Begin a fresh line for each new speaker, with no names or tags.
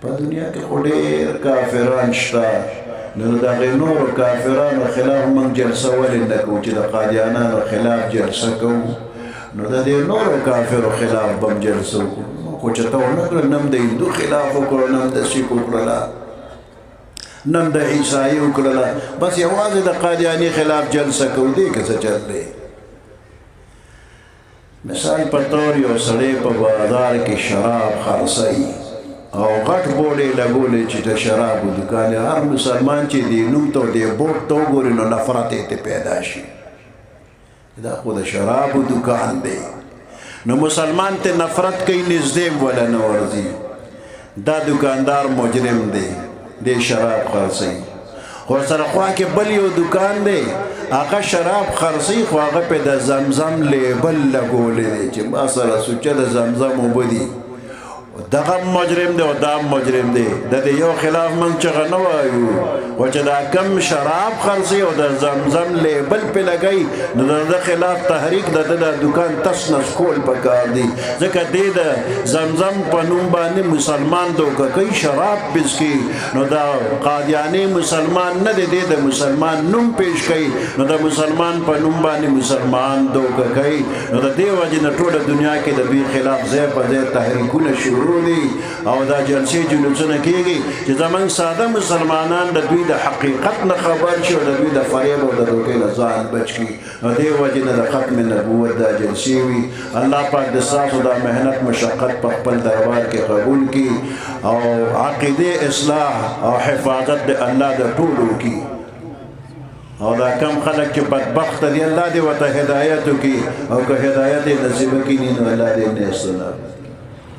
په دنیا کې خو ډېر کافران شته نو د هغې نورو کافرانو خلاف موږ جلسه ولې نه کوو چې د قادیانانو خلاف جلسه کوو نو د دې نورو کافرو خلاف به هم جلسه وکړو خو چې ته ونه کړه نه هم د هندو خلاف وکړو نه هم د سیک وکړله نه هم د عیسایي وکړله بس یوازې د قادیاني خلاف جلسه کوو دې که څه چل دی مثال په طور یو سړی په بازار کې شراب خرڅوي او غټ بورډ یې لګولی چې د شرابو دوکان هر مسلمان چې دې نوم ته دې بورډ ته وګوري نو نفرت یې پیدا شي دا خو د شرابو دوکان دی نو مسلمان ته نفرت کوي نږدې ولا نه ورځي دا دوکاندار مجرم دی دې شراب خرڅوي خو سره خوا کې بل یو دوکان دی هغه شراب خرڅوي خو هغه پې د زمزم لیبل لګولی دی چې ما سره سوچه د زمزم اوبه دي دغه مجرم دی او دا مجرم دی د دې یو خلاف موږ چغه نه وایو خو چې دا کم شراب خرڅوي او د زمزم لیبل پې لګوي نو د ده خلاف تحریک د ده د دوکان تس نس کول پکار دی ځکه دې د زمزم په نوم باندې مسلمان دوکه کوي شراب پسکي نو دا قادیاني مسلمان نه دی دې د مسلمان نوم پیش کوي نو د مسلمان په نوم باندې مسلمان دوکه کوي نو د دې وجې نه ټوله دنیا کې د دوی خلاف ځای په ځای تحریکونه شروع دي او دا جلسې جلوسونه کېږي چې زموږ ساده مسلمانان د دوی د حقیقت نه خبر شي او د دوی د فریب او د دوکې نه ځان بچ کړي نو دې وجې نه د ختم نبوت دا جلسې وي الله پاک د ستاسو دا محنت مشقت په خپل دربار کې قبول کړي او عقیدې اصلاح او حفاظت د الله د ټولو کړي او دا کم خلق چې بدبخت دي الله دې ورته هدایت وکړي او که هدایت یې نصیب کړي نو الله دې نیستونه